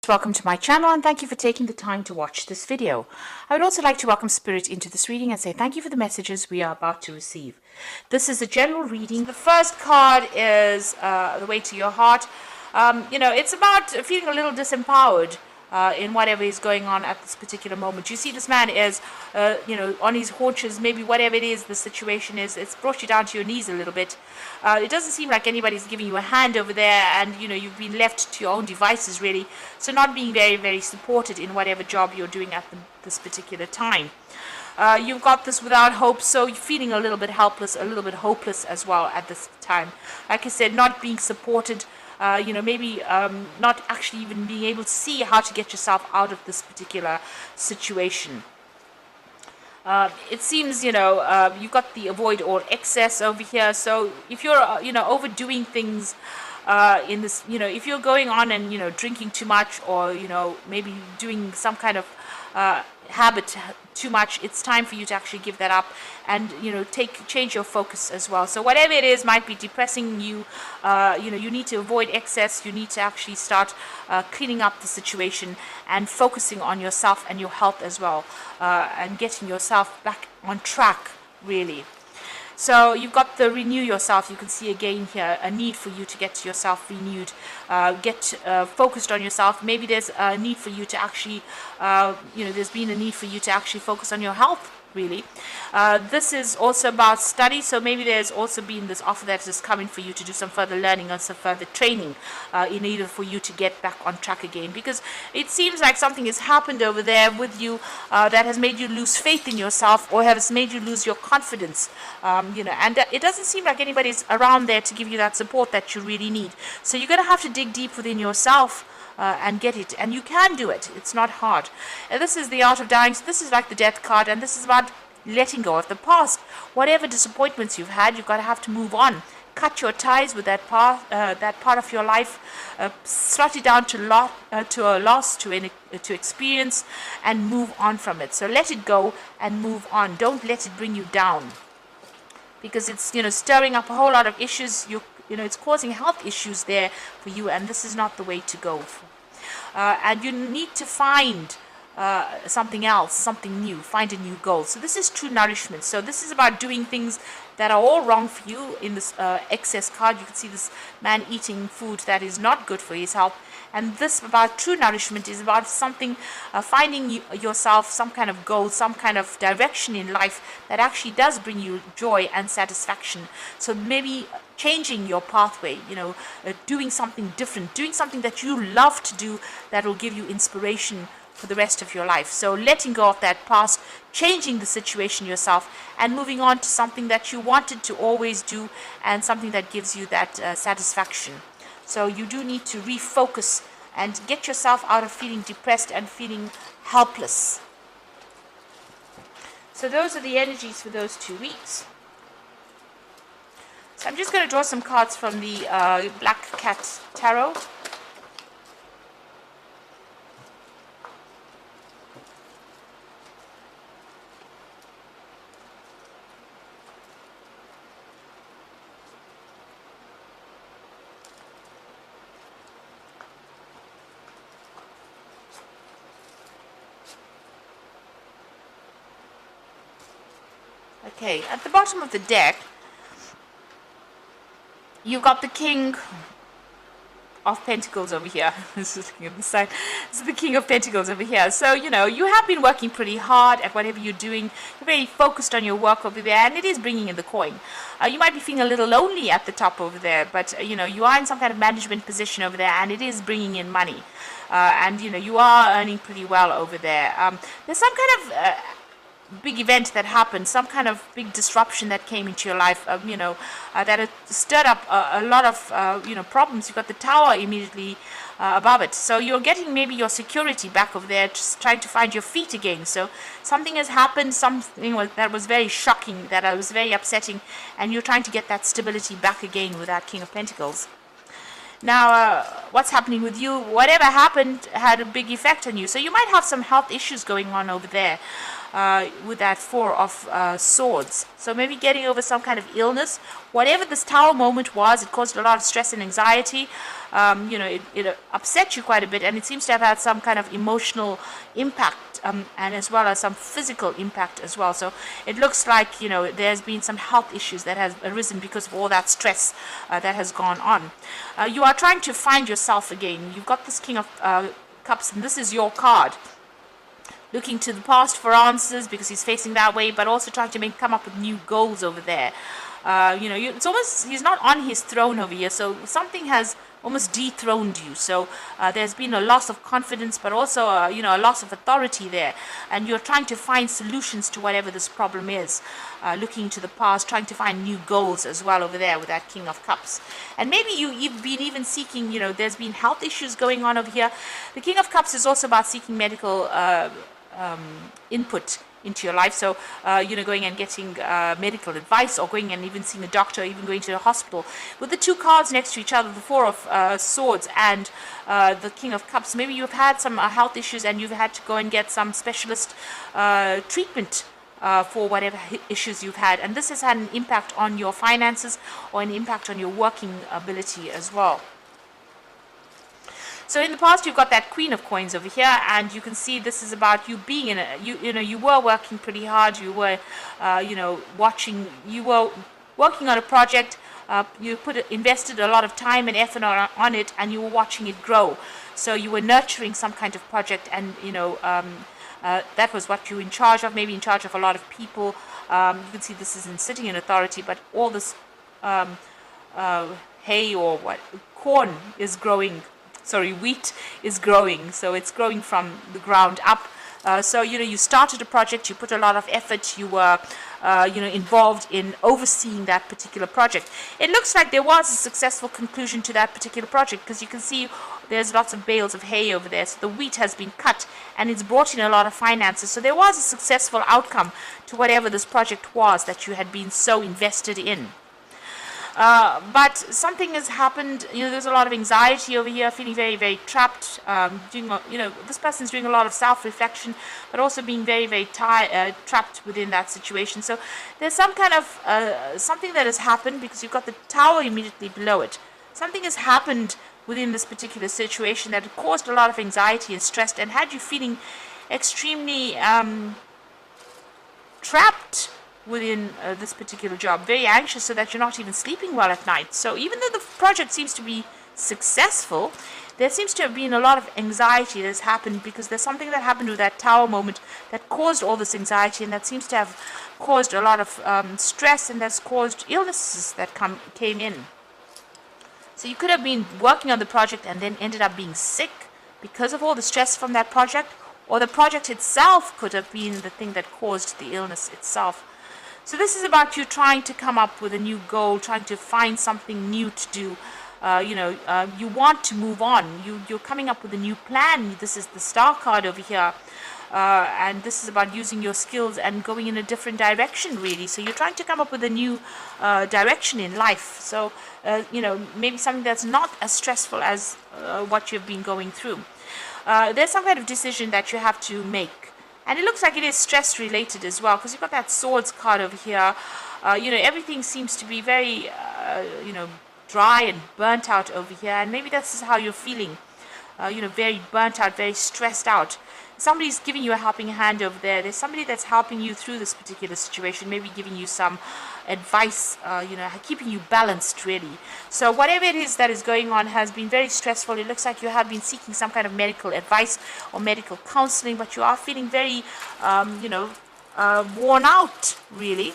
Welcome to my channel and thank you for taking the time to watch this video. I would also like to welcome Spirit into this reading and say thank you for the messages we are about to receive. This is a general reading. The first card is the way to your heart. It's about feeling a little disempowered in whatever is going on at this particular moment. You see this man is, on his haunches, maybe whatever it is the situation is, it's brought you down to your knees a little bit. It doesn't seem like anybody's giving you a hand over there, and you've been left to your own devices really, so not being very, very supported in whatever job you're doing at this particular time. You've got this without hope, so you're feeling a little bit helpless, a little bit hopeless as well at this time. Like I said, not being supported, maybe not actually even being able to see how to get yourself out of this particular situation. It seems, you've got the avoid all excess over here. So if you're, overdoing things in this, if you're going on and, drinking too much or, maybe doing some kind of habit too much, it's time for you to actually give that up and change your focus as well. So whatever it is might be depressing you, you need to avoid excess. You need to actually start cleaning up the situation and focusing on yourself and your health as well, and getting yourself back on track really. So you've got the renew yourself. You can see again here a need for you to get yourself renewed, get focused on yourself. Maybe there's a need for you to actually, there's been a need for you to actually focus on your health really. This is also about study, so maybe there's also been this offer that is coming for you to do some further learning or some further training in order for you to get back on track again, because it seems like something has happened over there with you that has made you lose faith in yourself or has made you lose your confidence, and it doesn't seem like anybody's around there to give you that support that you really need. So you're going to have to dig deep within yourself and get it, and you can do it. It's not hard. And this is the art of dying. So this is like the death card, and this is about letting go of the past. Whatever disappointments you've had, you've got to have to move on. Cut your ties with that part of your life. Slot it down to a loss, to experience, and move on from it. So let it go and move on. Don't let it bring you down, because it's stirring up a whole lot of issues. It's causing health issues there for you, and this is not the way to go. And you need to find something else, something new, find a new goal. So this is true nourishment. So this is about doing things that are all wrong for you. In this excess card, you can see this man eating food that is not good for his health. And this about true nourishment is about something, finding yourself some kind of goal, some kind of direction in life that actually does bring you joy and satisfaction. So maybe changing your pathway, doing something different, doing something that you love to do that will give you inspiration for the rest of your life. So letting go of that past, changing the situation yourself, and moving on to something that you wanted to always do and something that gives you that satisfaction. So you do need to refocus and get yourself out of feeling depressed and feeling helpless. So those are the energies for those 2 weeks. So I'm just going to draw some cards from the Black Cat Tarot. Okay, at the bottom of the deck, you've got the King of Pentacles over here. This is the King of Pentacles over here. So, you have been working pretty hard at whatever you're doing. You're very focused on your work over there, and it is bringing in the coin. You might be feeling a little lonely at the top over there, but, you are in some kind of management position over there, and it is bringing in money. And, you are earning pretty well over there. There's some kind of big event that happened, some kind of big disruption that came into your life, that had stirred up a lot of, problems. You've got the Tower immediately above it. So you're getting maybe your security back over there, just trying to find your feet again. So something has happened, something that was very shocking, that was very upsetting, and you're trying to get that stability back again with that King of Pentacles. Now, what's happening with you? Whatever happened had a big effect on you. So you might have some health issues going on over there. with that Four of Swords. So maybe getting over some kind of illness. Whatever this Tower moment was, it caused a lot of stress and anxiety. It upset you quite a bit, and it seems to have had some kind of emotional impact, and as well as some physical impact as well. So it looks like, there's been some health issues that has arisen because of all that stress that has gone on. You are trying to find yourself again. You've got this King of Cups, and this is your card. Looking to the past for answers because he's facing that way, but also trying to come up with new goals over there. It's almost, he's not on his throne over here, so something has almost dethroned you. So there's been a loss of confidence, but also a loss of authority there, and you're trying to find solutions to whatever this problem is. Looking to the past, trying to find new goals as well over there with that King of Cups. And maybe you've been even seeking, there's been health issues going on over here. The King of Cups is also about seeking medical input into your life. So going and getting medical advice, or going and even seeing a doctor, or even going to a hospital. With the two cards next to each other, the Four of Swords and the King of Cups, maybe you've had some health issues and you've had to go and get some specialist treatment for whatever issues you've had, and this has had an impact on your finances or an impact on your working ability as well. So in the past, you've got that Queen of Coins over here, and you can see this is about you being in a, you were working pretty hard. You were, you were working on a project. You invested a lot of time and effort on it, and you were watching it grow. So you were nurturing some kind of project, and that was what you were in charge of. Maybe in charge of a lot of people. You can see this isn't sitting in authority, but all this hay or corn is growing. Sorry, wheat is growing, so it's growing from the ground up. So you started a project, you put a lot of effort, you were involved in overseeing that particular project. It looks like there was a successful conclusion to that particular project, because you can see there's lots of bales of hay over there. So the wheat has been cut, and it's brought in a lot of finances. So there was a successful outcome to whatever this project was that you had been so invested in. But something has happened. There's a lot of anxiety over here, feeling very, very trapped. This person's doing a lot of self-reflection, but also being very, very trapped within that situation. So there's some kind of something that has happened, because you've got the Tower immediately below it. Something has happened within this particular situation that caused a lot of anxiety and stress, and had you feeling extremely trapped within this particular job, very anxious, so that you're not even sleeping well at night. So even though the project seems to be successful, there seems to have been a lot of anxiety that has happened, because there's something that happened with that Tower moment that caused all this anxiety, and that seems to have caused a lot of stress, and that's caused illnesses that came in. So you could have been working on the project and then ended up being sick because of all the stress from that project, or the project itself could have been the thing that caused the illness itself. So this is about you trying to come up with a new goal, trying to find something new to do. You want to move on. You're coming up with a new plan. This is the Star card over here. And this is about using your skills and going in a different direction, really. So you're trying to come up with a new direction in life. So, maybe something that's not as stressful as what you've been going through. There's some kind of decision that you have to make. And it looks like it is stress related as well, because you've got that Swords card over here. Everything seems to be very, dry and burnt out over here. And maybe that's how you're feeling, very burnt out, very stressed out. Somebody's giving you a helping hand over there. There's somebody that's helping you through this particular situation, maybe giving you some advice, keeping you balanced, really. So whatever it is that is going on has been very stressful. It looks like you have been seeking some kind of medical advice or medical counseling, but you are feeling very, worn out, really.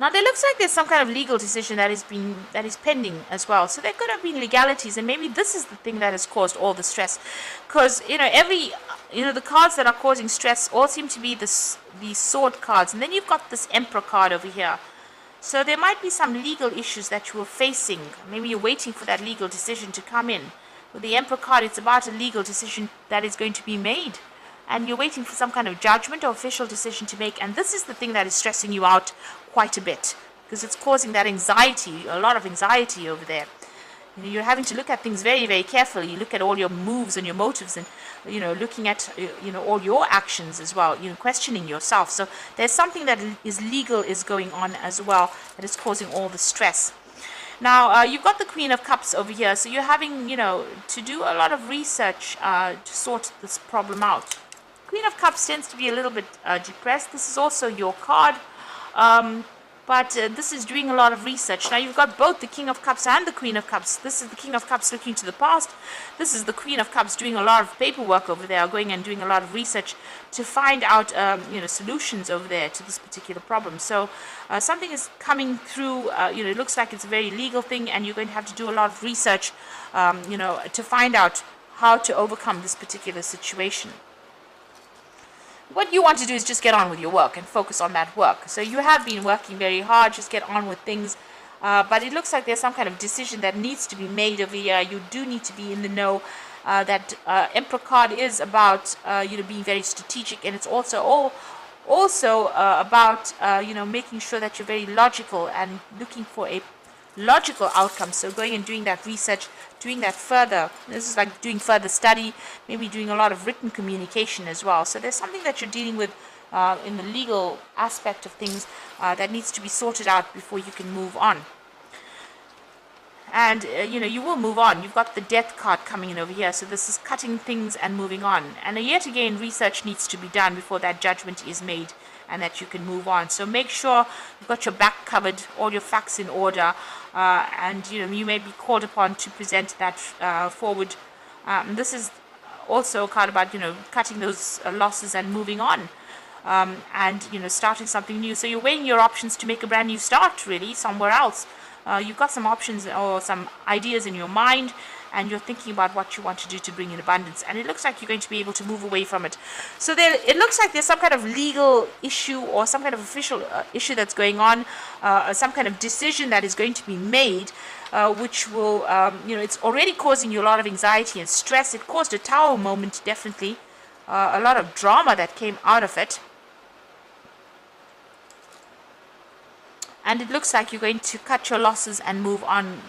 Now, there looks like there's some kind of legal decision that is pending as well. So there could have been legalities, and maybe this is the thing that has caused all the stress. Because, the cards that are causing stress all seem to be the sword cards. And then you've got this Emperor card over here. So there might be some legal issues that you are facing. Maybe you're waiting for that legal decision to come in. With the Emperor card, it's about a legal decision that is going to be made. And you're waiting for some kind of judgment or official decision to make. And this is the thing that is stressing you out quite a bit, because it's causing that anxiety, a lot of anxiety over there. You know, you're having to look at things very, very carefully. You look at all your moves and your motives, and you know, looking at all your actions as well. You know, questioning yourself. So there's something that is legal is going on as well that is causing all the stress. Now you've got the Queen of Cups over here, so you're having to do a lot of research to sort this problem out. Queen of Cups tends to be a little bit depressed. This is also your card. But this is doing a lot of research. Now you've got both the King of Cups and the Queen of Cups. This is the King of Cups looking to the past. This is the Queen of Cups doing a lot of paperwork over there, going and doing a lot of research to find out solutions over there to this particular problem. So something is coming through. It looks like it's a very legal thing, and you're going to have to do a lot of research to find out how to overcome this particular situation. What you want to do is just get on with your work and focus on that work. So you have been working very hard, just get on with things. But it looks like there's some kind of decision that needs to be made over here. You do need to be in the know. That Emperor card is about being very strategic, and it's also about making sure that you're very logical and looking for a logical outcome. So going and doing that research, doing that further. This is like doing further study, maybe doing a lot of written communication as well. So there's something that you're dealing with in the legal aspect of things that needs to be sorted out before you can move on. And you will move on. You've got the Death card coming in over here, so this is cutting things and moving on. And yet again, research needs to be done before that judgment is made and that you can move on. So make sure you've got your back covered, all your facts in order, and you may be called upon to present that forward. This is also a card about cutting those losses and moving on, and starting something new. So you're weighing your options to make a brand new start, really, somewhere else. You've got some options or some ideas in your mind, and you're thinking about what you want to do to bring in abundance, and it looks like you're going to be able to move away from it. So it looks like there's some kind of legal issue or some kind of official issue that's going on, some kind of decision that is going to be made, which will, it's already causing you a lot of anxiety and stress. It caused a Tower moment, definitely, a lot of drama that came out of it. And it looks like you're going to cut your losses and move on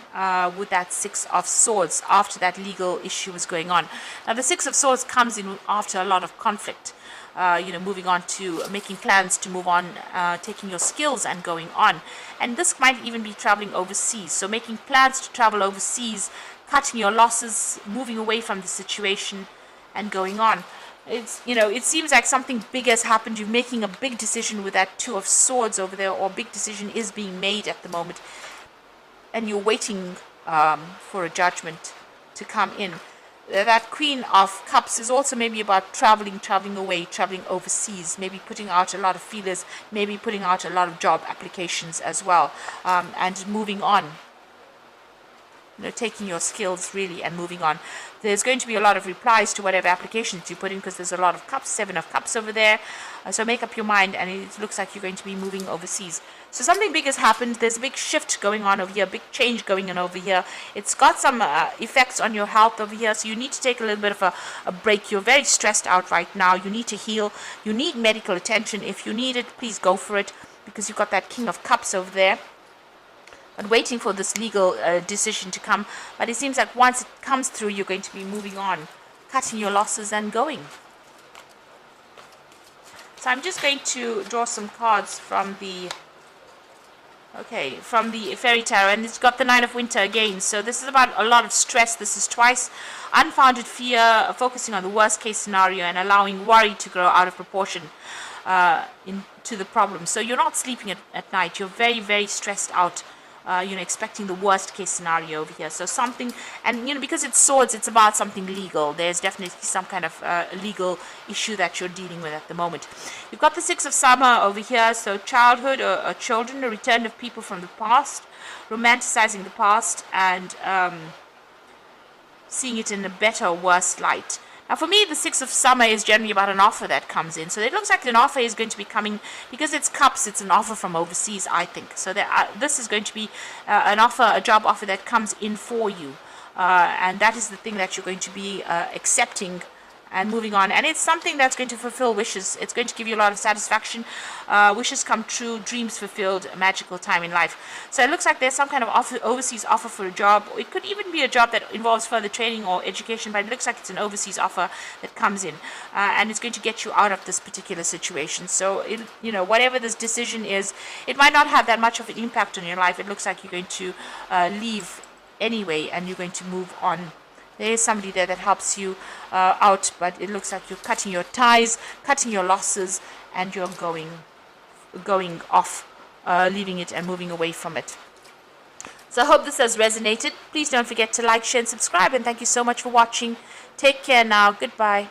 with that Six of Swords after that legal issue is going on. Now, the Six of Swords comes in after a lot of conflict, moving on to making plans to move on, taking your skills and going on. And this might even be traveling overseas. So making plans to travel overseas, cutting your losses, moving away from the situation and going on. It's it seems like something big has happened. You're making a big decision with that Two of Swords over there, or a big decision is being made at the moment, and you're waiting for a judgment to come in. That Queen of Cups is also maybe about traveling away, traveling overseas, maybe putting out a lot of feelers, maybe putting out a lot of job applications as well, and moving on. Taking your skills really and moving on. There's going to be a lot of replies to whatever applications you put in, because there's a lot of cups, Seven of Cups over there. So make up your mind, and it looks like you're going to be moving overseas. So something big has happened. There's a big shift going on over here, big change going on over here. It's got some effects on your health over here, so you need to take a little bit of a break. You're very stressed out right now. You need to heal. You need medical attention. If you need it, please go for it, because you've got that King of Cups over there. But waiting for this legal decision to come. But it seems like once it comes through, you're going to be moving on, cutting your losses and going. So I'm just going to draw some cards from the Fairy Tarot, and it's got the Nine of Winter again. So this is about a lot of stress. This is twice unfounded fear, focusing on the worst case scenario and allowing worry to grow out of proportion into the problem. So you're not sleeping at night. You're very, very stressed out. Expecting the worst case scenario over here. So something, and because it's swords, it's about something legal. There's definitely some kind of legal issue that you're dealing with at the moment. You've got the Six of Summer over here. So childhood or children, a return of people from the past, romanticizing the past, and seeing it in a better or worse light. Now, for me, the Six of Summer is generally about an offer that comes in. So it looks like an offer is going to be coming, because it's cups, it's an offer from overseas, I think. So this is going to be an offer, a job offer that comes in for you. And that is the thing that you're going to be accepting and moving on. And it's something that's going to fulfill wishes. It's going to give you a lot of satisfaction. Wishes come true, dreams fulfilled, a magical time in life. So it looks like there's some kind of overseas offer for a job. It could even be a job that involves further training or education, but it looks like it's an overseas offer that comes in, and it's going to get you out of this particular situation. So whatever this decision is, it might not have that much of an impact on your life. It looks like you're going to leave anyway, and you're going to move on. There is somebody there that helps you out, but it looks like you're cutting your ties, cutting your losses, and you're going off, leaving it and moving away from it. So I hope this has resonated. Please don't forget to like, share, and subscribe, and thank you so much for watching. Take care now. Goodbye.